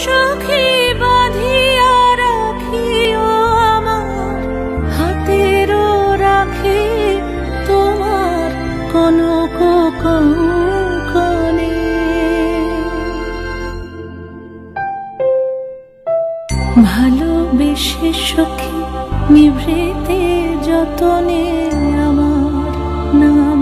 সখী বাঁধিয়া রাখিও আমার হাতেরও রাখি তোমার কনক কঙ্কনে। ভালোবেসে সখী নিভৃতে যতনে আমার নাম